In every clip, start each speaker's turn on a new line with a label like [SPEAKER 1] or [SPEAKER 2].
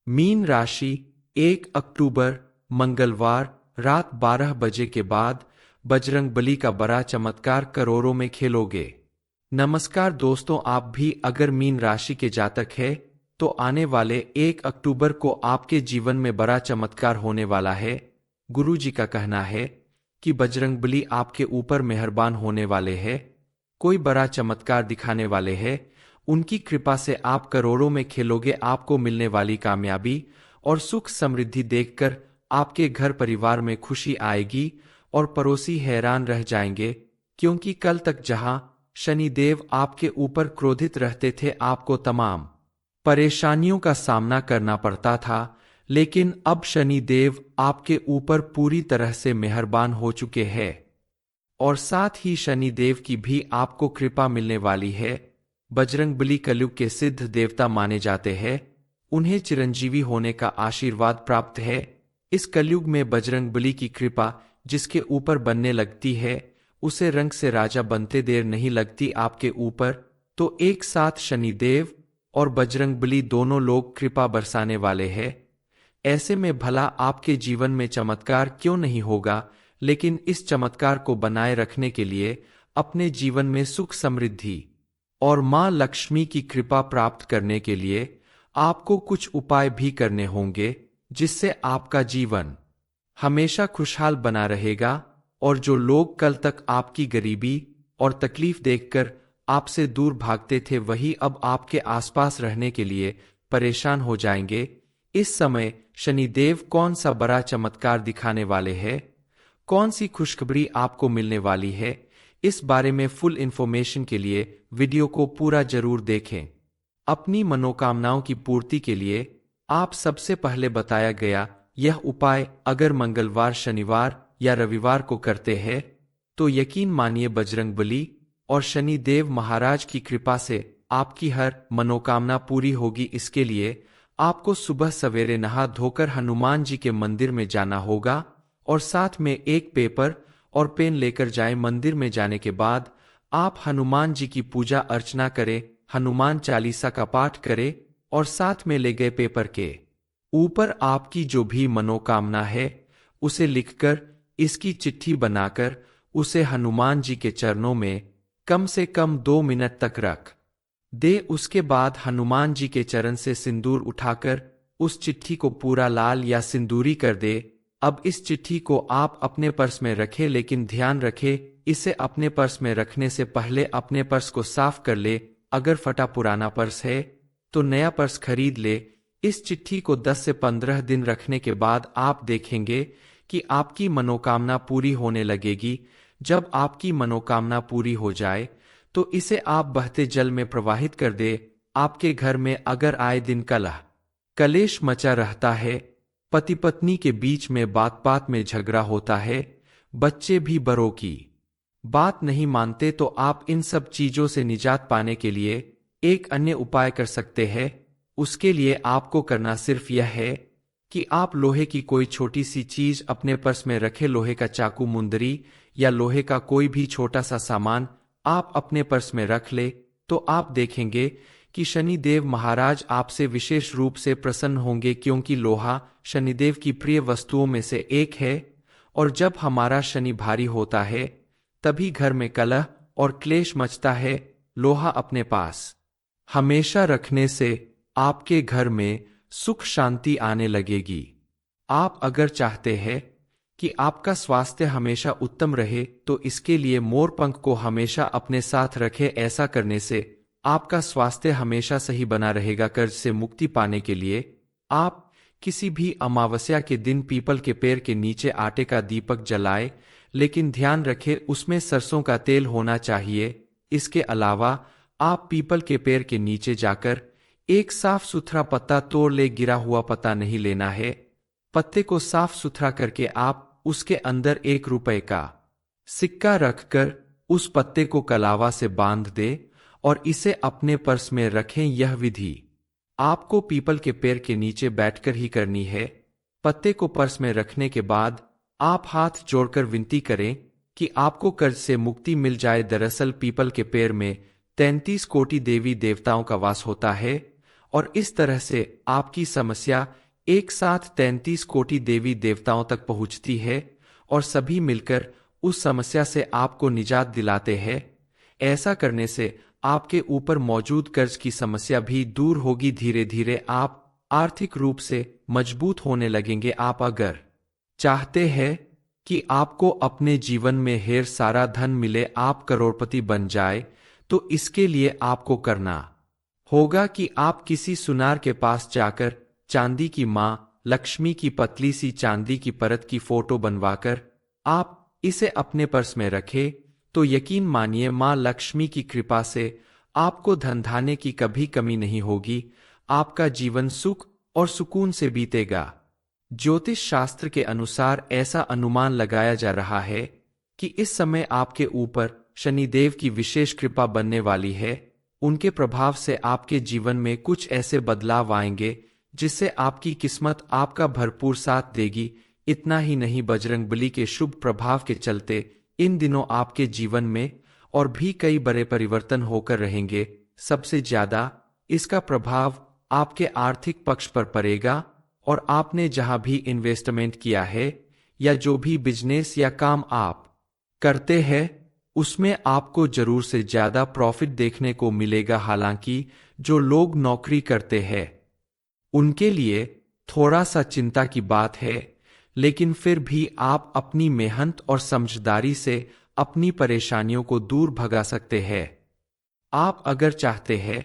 [SPEAKER 1] Mean राशि 1 अक्टूबर मंगलवार रात 12 बजे के बाद बजरंगबली का बड़ा चमत्कार करोड़ों में खेलोगे। नमस्कार दोस्तों, आप भी अगर मीन राशि के जातक है तो आने वाले 1 अक्टूबर को आपके जीवन में बड़ा चमत्कार होने वाला है। गुरु जी का कहना है कि बजरंगबली आपके ऊपर मेहरबान होने वाले हैं, कोई बड़ा चमत्कार दिखाने वाले हैं। उनकी कृपा से आप करोड़ों में खेलोगे। आपको मिलने वाली कामयाबी और सुख समृद्धि देखकर आपके घर परिवार में खुशी आएगी और पड़ोसी हैरान रह जाएंगे, क्योंकि कल तक जहां शनिदेव आपके ऊपर क्रोधित रहते थे, आपको तमाम परेशानियों का सामना करना पड़ता था, लेकिन अब शनिदेव आपके ऊपर पूरी तरह से मेहरबान हो चुके हैं और साथ ही शनिदेव की भी आपको कृपा मिलने वाली है। बजरंगबली कलयुग के सिद्ध देवता माने जाते हैं, उन्हें चिरंजीवी होने का आशीर्वाद प्राप्त है। इस कलयुग में बजरंगबली की कृपा जिसके ऊपर बनने लगती है, उसे रंग से राजा बनते देर नहीं लगती आपके ऊपर। तो एक साथ शनिदेव और बजरंगबली दोनों लोग कृपा बरसाने वाले हैं। ऐसे में भला आपके जीवन में चमत्कार क्यों नहीं होगा। लेकिन इस चमत्कार को बनाए रखने के लिए, अपने जीवन में सुख समृद्धि और मां लक्ष्मी की कृपा प्राप्त करने के लिए आपको कुछ उपाय भी करने होंगे, जिससे आपका जीवन हमेशा खुशहाल बना रहेगा। और जो लोग कल तक आपकी गरीबी और तकलीफ देखकर आपसे दूर भागते थे, वही अब आपके आसपास रहने के लिए परेशान हो जाएंगे। इस समय शनिदेव कौन सा बड़ा चमत्कार दिखाने वाले हैं, कौन सी खुशखबरी आपको मिलने वाली है, इस बारे में फुल इंफॉर्मेशन के लिए वीडियो को पूरा जरूर देखें। अपनी मनोकामनाओं की पूर्ति के लिए आप सबसे पहले बताया गया यह उपाय अगर मंगलवार, शनिवार या रविवार को करते हैं तो यकीन मानिए बजरंगबली और शनिदेव महाराज की कृपा से आपकी हर मनोकामना पूरी होगी। इसके लिए आपको सुबह सवेरे नहा धोकर हनुमान जी के मंदिर में जाना होगा और साथ में एक पेपर और पेन लेकर जाएं। मंदिर में जाने के बाद आप हनुमान जी की पूजा अर्चना करें, हनुमान चालीसा का पाठ करें और साथ में ले गए पेपर के ऊपर आपकी जो भी मनोकामना है उसे लिखकर इसकी चिट्ठी बनाकर उसे हनुमान जी के चरणों में कम से कम 2 मिनट तक रख दे। उसके बाद हनुमान जी के चरण से सिंदूर उठाकर उस चिट्ठी को पूरा लाल या सिंदूरी कर दे। अब इस चिट्ठी को आप अपने पर्स में रखें, लेकिन ध्यान रखें इसे अपने पर्स में रखने से पहले अपने पर्स को साफ कर ले। अगर फटा पुराना पर्स है तो नया पर्स खरीद ले। इस चिट्ठी को 10 से 15 दिन रखने के बाद आप देखेंगे कि आपकी मनोकामना पूरी होने लगेगी। जब आपकी मनोकामना पूरी हो जाए तो इसे आप बहते जल में प्रवाहित कर दे। आपके घर में अगर आए दिन कलह कलेश मचा रहता है, पति पत्नी के बीच में बात बात में झगड़ा होता है, बच्चे भी बड़ों की बात नहीं मानते, तो आप इन सब चीजों से निजात पाने के लिए एक अन्य उपाय कर सकते हैं। उसके लिए आपको करना सिर्फ यह है कि आप लोहे की कोई छोटी सी चीज अपने पर्स में रखें। लोहे का चाकू, मुंदरी या लोहे का कोई भी छोटा सा सामान आप अपने पर्स में रख ले, तो आप देखेंगे कि शनिदेव महाराज आपसे विशेष रूप से प्रसन्न होंगे, क्योंकि लोहा शनिदेव की प्रिय वस्तुओं में से एक है। और जब हमारा शनि भारी होता है तभी घर में कलह और क्लेश मचता है। लोहा अपने पास हमेशा रखने से आपके घर में सुख शांति आने लगेगी। आप अगर चाहते हैं कि आपका स्वास्थ्य हमेशा उत्तम रहे तो इसके लिए मोरपंख को हमेशा अपने साथ रखें। ऐसा करने से आपका स्वास्थ्य हमेशा सही बना रहेगा। कर्ज से मुक्ति पाने के लिए आप किसी भी अमावस्या के दिन पीपल के पेड़ के नीचे आटे का दीपक जलाए, लेकिन ध्यान रखें उसमें सरसों का तेल होना चाहिए। इसके अलावा आप पीपल के पेड़ के नीचे जाकर एक साफ सुथरा पत्ता तोड़ ले। गिरा हुआ पत्ता नहीं लेना है। पत्ते को साफ सुथरा करके आप उसके अंदर 1 रुपए का सिक्का रखकर उस पत्ते को कलावा से बांध दे और इसे अपने पर्स में रखें। यह विधि आपको पीपल के पेड़ के नीचे बैठकर ही करनी है। पत्ते को पर्स में रखने के बाद आप हाथ जोड़कर विनती करें कि आपको कर्ज से मुक्ति मिल जाए। दरअसल पीपल के पेड़ में 33 कोटि देवी देवताओं का वास होता है और इस तरह से आपकी समस्या एक साथ 33 कोटि देवी देवताओं तक पहुंचती है और सभी मिलकर उस समस्या से आपको निजात दिलाते हैं। ऐसा करने से आपके ऊपर मौजूद कर्ज की समस्या भी दूर होगी। धीरे धीरे आप आर्थिक रूप से मजबूत होने लगेंगे। आप अगर चाहते हैं कि आपको अपने जीवन में ढेर सारा धन मिले, आप करोड़पति बन जाए, तो इसके लिए आपको करना होगा कि आप किसी सुनार के पास जाकर चांदी की मां लक्ष्मी की पतली सी चांदी की परत की फोटो बनवाकर आप इसे अपने पर्स में रखें। तो यकीन मानिए मां लक्ष्मी की कृपा से आपको धन धान्य की कभी कमी नहीं होगी। आपका जीवन सुख और सुकून से बीतेगा। ज्योतिष शास्त्र के अनुसार ऐसा अनुमान लगाया जा रहा है कि इस समय आपके ऊपर शनिदेव की विशेष कृपा बनने वाली है। उनके प्रभाव से आपके जीवन में कुछ ऐसे बदलाव आएंगे जिससे आपकी किस्मत आपका भरपूर साथ देगी। इतना ही नहीं, बजरंगबली के शुभ प्रभाव के चलते इन दिनों आपके जीवन में और भी कई बड़े परिवर्तन होकर रहेंगे। सबसे ज्यादा इसका प्रभाव आपके आर्थिक पक्ष पर पड़ेगा और आपने जहां भी इन्वेस्टमेंट किया है या जो भी बिजनेस या काम आप करते हैं उसमें आपको जरूर से ज्यादा प्रॉफिट देखने को मिलेगा। हालांकि जो लोग नौकरी करते हैं उनके लिए थोड़ा सा चिंता की बात है, लेकिन फिर भी आप अपनी मेहनत और समझदारी से अपनी परेशानियों को दूर भगा सकते हैं। आप अगर चाहते हैं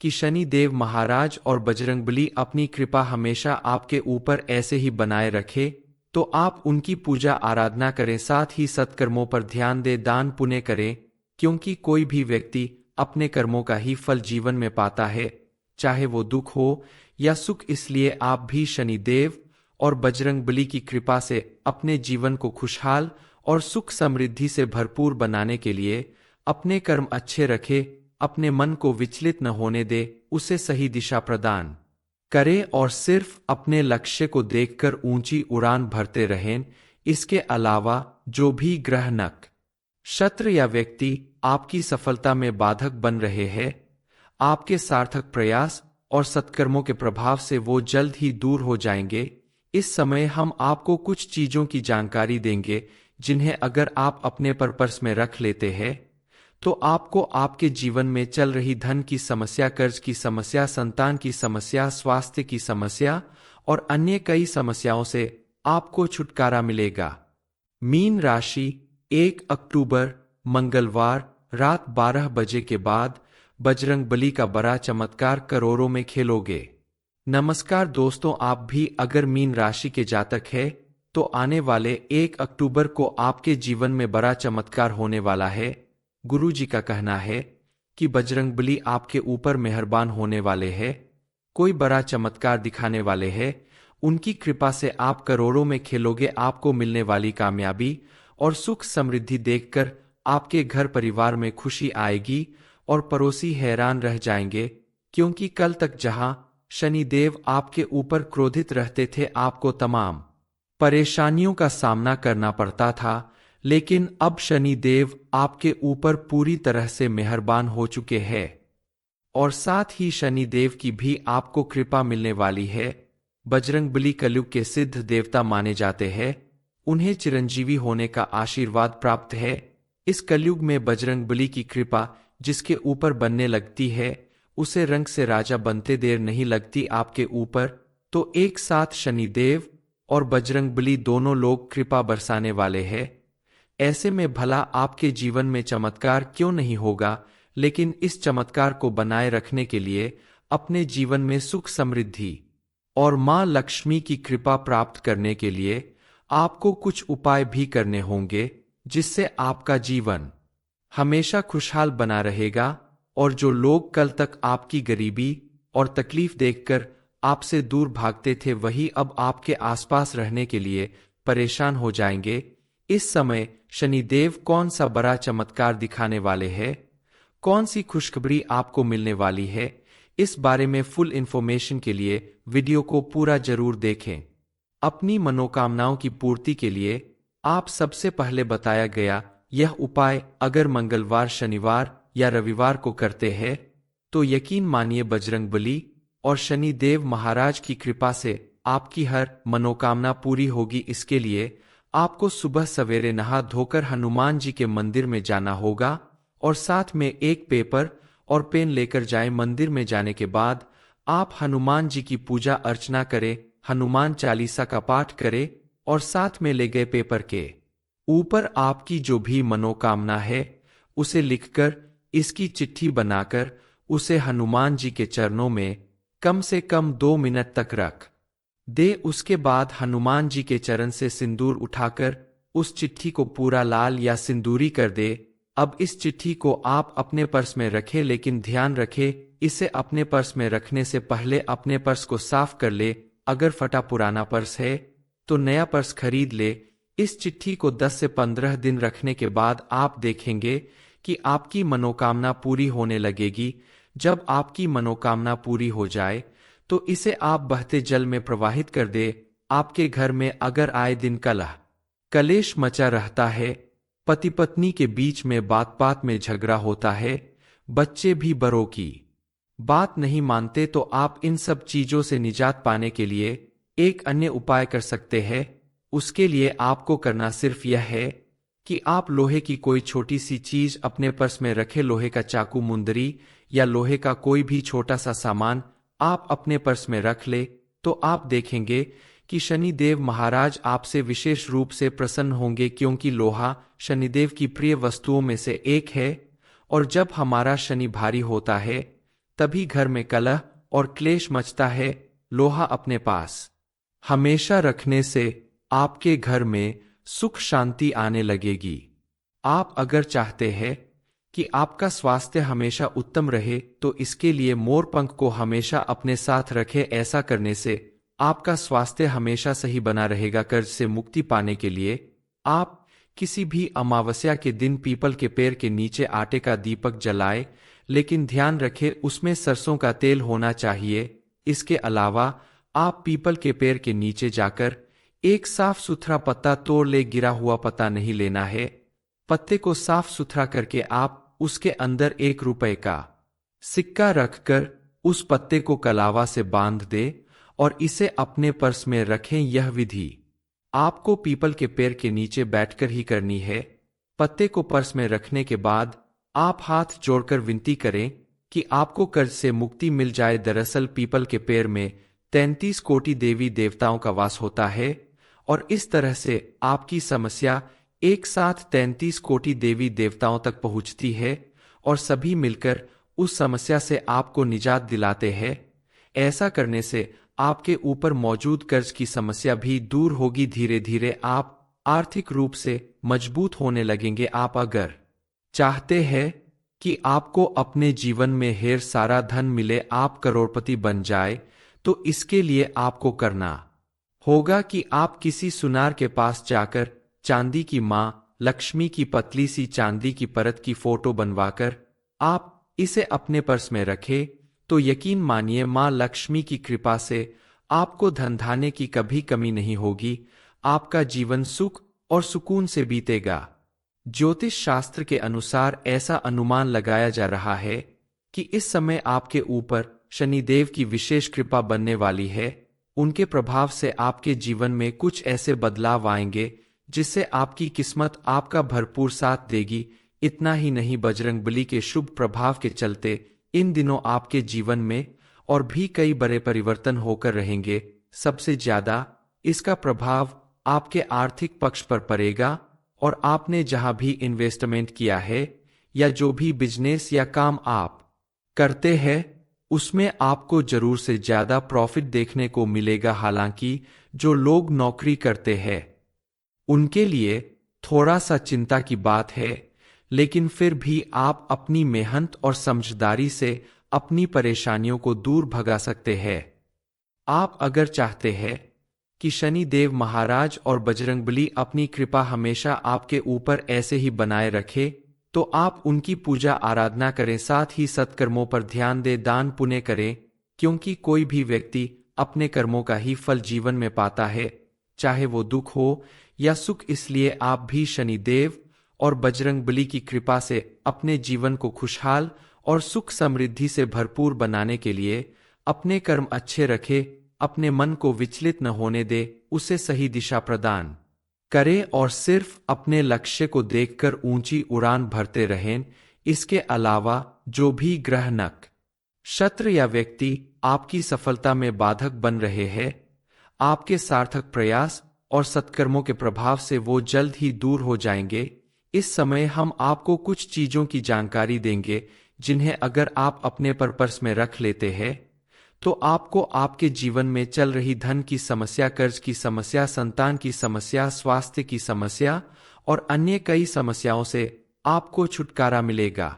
[SPEAKER 1] कि शनि देव महाराज और बजरंगबली अपनी कृपा हमेशा आपके ऊपर ऐसे ही बनाए रखे, तो आप उनकी पूजा आराधना करें, साथ ही सत्कर्मों पर ध्यान दें, दान पुण्य करें, क्योंकि कोई भी व्यक्ति अपने कर्मों का ही फल जीवन में पाता है, चाहे वो दुख हो या सुख। इसलिए आप भी शनिदेव और बजरंगबली की कृपा से अपने जीवन को खुशहाल और सुख समृद्धि से भरपूर बनाने के लिए अपने कर्म अच्छे रखें, अपने मन को विचलित न होने दे, उसे सही दिशा प्रदान करें और सिर्फ अपने लक्ष्य को देखकर ऊंची उड़ान भरते रहें। इसके अलावा जो भी ग्रह नक्षत्र या व्यक्ति आपकी सफलता में बाधक बन रहे हैं, आपके सार्थक प्रयास और सत्कर्मों के प्रभाव से वो जल्द ही दूर हो जाएंगे। इस समय हम आपको कुछ चीजों की जानकारी देंगे जिन्हें अगर आप अपने पर्पस में रख लेते हैं तो आपको आपके जीवन में चल रही धन की समस्या, कर्ज की समस्या, संतान की समस्या, स्वास्थ्य की समस्या और अन्य कई समस्याओं से आपको छुटकारा मिलेगा। मीन राशि 1 अक्टूबर मंगलवार रात 12 बजे के बाद बजरंगबली का बड़ा चमत्कार करोड़ों में खेलोगे। नमस्कार दोस्तों, आप भी अगर मीन राशि के जातक है तो आने वाले 1 अक्टूबर को आपके जीवन में बड़ा चमत्कार होने वाला है। गुरु जी का कहना है कि बजरंगबली आपके ऊपर मेहरबान होने वाले हैं, कोई बड़ा चमत्कार दिखाने वाले हैं। उनकी कृपा से आप करोड़ों में खेलोगे। आपको मिलने वाली कामयाबी और सुख समृद्धि देखकर आपके घर परिवार में खुशी आएगी और पड़ोसी हैरान रह जाएंगे, क्योंकि कल तक जहां शनिदेव आपके ऊपर क्रोधित रहते थे, आपको तमाम परेशानियों का सामना करना पड़ता था, लेकिन अब शनिदेव आपके ऊपर पूरी तरह से मेहरबान हो चुके हैं और साथ ही शनिदेव की भी आपको कृपा मिलने वाली है। बजरंगबली कलयुग के सिद्ध देवता माने जाते हैं, उन्हें चिरंजीवी होने का आशीर्वाद प्राप्त है। इस कलयुग में बजरंगबली की कृपा जिसके ऊपर बनने लगती है उसे रंग से राजा बनते देर नहीं लगती। आपके ऊपर तो एक साथ शनिदेव और बजरंगबली दोनों लोग कृपा बरसाने वाले हैं। ऐसे में भला आपके जीवन में चमत्कार क्यों नहीं होगा। लेकिन इस चमत्कार को बनाए रखने के लिए अपने जीवन में सुख समृद्धि और मां लक्ष्मी की कृपा प्राप्त करने के लिए आपको कुछ उपाय भी करने होंगे, जिससे आपका जीवन हमेशा खुशहाल बना रहेगा और जो लोग कल तक आपकी गरीबी और तकलीफ देखकर आपसे दूर भागते थे, वही अब आपके आसपास रहने के लिए परेशान हो जाएंगे। इस समय शनिदेव कौन सा बड़ा चमत्कार दिखाने वाले हैं, कौन सी खुशखबरी आपको मिलने वाली है, इस बारे में फुल इंफॉर्मेशन के लिए वीडियो को पूरा जरूर देखें। अपनी मनोकामनाओं की पूर्ति के लिए आप सबसे पहले बताया गया यह उपाय अगर मंगलवार, शनिवार या रविवार को करते हैं तो यकीन मानिए बजरंगबली और शनि देव महाराज की कृपा से आपकी हर मनोकामना पूरी होगी। इसके लिए आपको सुबह सवेरे नहा धोकर हनुमान जी के मंदिर में जाना होगा और साथ में एक पेपर और पेन लेकर जाएं। मंदिर में जाने के बाद आप हनुमान जी की पूजा अर्चना करें, हनुमान चालीसा का पाठ करें और साथ में ले गए पेपर के ऊपर आपकी जो भी मनोकामना है उसे लिखकर इसकी चिट्ठी बनाकर उसे हनुमान जी के चरणों में कम से कम 2 मिनट तक रख दे। उसके बाद हनुमान जी के चरण से सिंदूर उठाकर उस चिट्ठी को पूरा लाल या सिंदूरी कर दे। अब इस चिट्ठी को आप अपने पर्स में रखें, लेकिन ध्यान रखें इसे अपने पर्स में रखने से पहले अपने पर्स को साफ कर ले। अगर फटा पुराना पर्स है तो नया पर्स खरीद ले। इस चिट्ठी को 10 से 15 दिन रखने के बाद आप देखेंगे कि आपकी मनोकामना पूरी होने लगेगी। जब आपकी मनोकामना पूरी हो जाए तो इसे आप बहते जल में प्रवाहित कर दे। आपके घर में अगर आए दिन कलेश मचा रहता है, पति पत्नी के बीच में बात बात में झगड़ा होता है, बच्चे भी बड़ों की बात नहीं मानते, तो आप इन सब चीजों से निजात पाने के लिए एक अन्य उपाय कर सकते हैं। उसके लिए आपको करना सिर्फ यह है कि आप लोहे की कोई छोटी सी चीज अपने पर्स में रखें। लोहे का चाकू, मुंदरी या लोहे का कोई भी छोटा सा सामान आप अपने पर्स में रख ले, तो आप देखेंगे कि शनिदेव महाराज आपसे विशेष रूप से प्रसन्न होंगे, क्योंकि लोहा शनिदेव की प्रिय वस्तुओं में से एक है। और जब हमारा शनि भारी होता है तभी घर में कलह और क्लेश मचता है। लोहा अपने पास हमेशा रखने से आपके घर में सुख शांति आने लगेगी। आप अगर चाहते हैं कि आपका स्वास्थ्य हमेशा उत्तम रहे तो इसके लिए मोर पंख को हमेशा अपने साथ रखें। ऐसा करने से आपका स्वास्थ्य हमेशा सही बना रहेगा। कर्ज से मुक्ति पाने के लिए आप किसी भी अमावस्या के दिन पीपल के पेड़ के नीचे आटे का दीपक जलाए, लेकिन ध्यान रखें उसमें सरसों का तेल होना चाहिए। इसके अलावा आप पीपल के पेड़ के नीचे जाकर एक साफ सुथरा पत्ता तोड़ ले। गिरा हुआ पत्ता नहीं लेना है। पत्ते को साफ सुथरा करके आप उसके अंदर 1 रुपए का सिक्का रखकर उस पत्ते को कलावा से बांध दे और इसे अपने पर्स में रखें। यह विधि आपको पीपल के पेड़ के नीचे बैठकर ही करनी है। पत्ते को पर्स में रखने के बाद आप हाथ जोड़कर विनती करें कि आपको कर्ज से मुक्ति मिल जाए। दरअसल पीपल के पेड़ में 33 कोटि देवी देवताओं का वास होता है और इस तरह से आपकी समस्या एक साथ 33 कोटि देवी देवताओं तक पहुंचती है और सभी मिलकर उस समस्या से आपको निजात दिलाते हैं। ऐसा करने से आपके ऊपर मौजूद कर्ज की समस्या भी दूर होगी। धीरे धीरे आप आर्थिक रूप से मजबूत होने लगेंगे। आप अगर चाहते हैं कि आपको अपने जीवन में ढेर सारा धन मिले, आप करोड़पति बन जाए, तो इसके लिए आपको करना होगा कि आप किसी सुनार के पास जाकर चांदी की मां लक्ष्मी की पतली सी चांदी की परत की फोटो बनवाकर आप इसे अपने पर्स में रखें। तो यकीन मानिए मां लक्ष्मी की कृपा से आपको धन धान्य की कभी कमी नहीं होगी। आपका जीवन सुख और सुकून से बीतेगा। ज्योतिष शास्त्र के अनुसार ऐसा अनुमान लगाया जा रहा है कि इस समय आपके ऊपर शनिदेव की विशेष कृपा बनने वाली है। उनके प्रभाव से आपके जीवन में कुछ ऐसे बदलाव आएंगे जिससे आपकी किस्मत आपका भरपूर साथ देगी। इतना ही नहीं, बजरंगबली के शुभ प्रभाव के चलते इन दिनों आपके जीवन में और भी कई बड़े परिवर्तन होकर रहेंगे। सबसे ज्यादा इसका प्रभाव आपके आर्थिक पक्ष पर पड़ेगा और आपने जहां भी इन्वेस्टमेंट किया है या जो भी बिजनेस या काम आप करते हैं उसमें आपको जरूर से ज्यादा प्रॉफिट देखने को मिलेगा। हालांकि जो लोग नौकरी करते हैं उनके लिए थोड़ा सा चिंता की बात है, लेकिन फिर भी आप अपनी मेहनत और समझदारी से अपनी परेशानियों को दूर भगा सकते हैं। आप अगर चाहते हैं कि शनि देव महाराज और बजरंगबली अपनी कृपा हमेशा आपके ऊपर ऐसे ही बनाए रखे, तो आप उनकी पूजा आराधना करें, साथ ही सत्कर्मों पर ध्यान दें, दान पुण्य करें, क्योंकि कोई भी व्यक्ति अपने कर्मों का ही फल जीवन में पाता है, चाहे वो दुख हो या सुख। इसलिए आप भी शनिदेव और बजरंगबली की कृपा से अपने जीवन को खुशहाल और सुख समृद्धि से भरपूर बनाने के लिए अपने कर्म अच्छे रखे, अपने मन को विचलित न होने दे, उसे सही दिशा प्रदान करे और सिर्फ अपने लक्ष्य को देखकर ऊंची उड़ान भरते रहें। इसके अलावा जो भी ग्रह नक्षत्र या व्यक्ति आपकी सफलता में बाधक बन रहे हैं, आपके सार्थक प्रयास और सत्कर्मों के प्रभाव से वो जल्द ही दूर हो जाएंगे। इस समय हम आपको कुछ चीजों की जानकारी देंगे जिन्हें अगर आप अपने पर्पस में रख लेते हैं तो आपको आपके जीवन में चल रही धन की समस्या, कर्ज की समस्या, संतान की समस्या, स्वास्थ्य की समस्या और अन्य कई समस्याओं से आपको छुटकारा मिलेगा।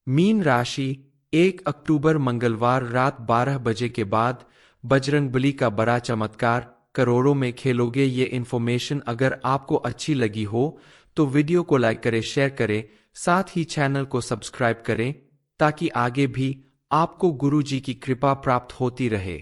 [SPEAKER 1] मीन राशि, 1 अक्टूबर मंगलवार रात 12 बजे के बाद बजरंगबली का बड़ा चमत्कार, करोड़ों में खेलोगे। ये इन्फॉर्मेशन अगर आपको अच्छी लगी हो तो वीडियो को लाइक करें, शेयर करें, साथ ही चैनल को सब्सक्राइब करें ताकि आगे भी आपको गुरु जी की कृपा प्राप्त होती रहे।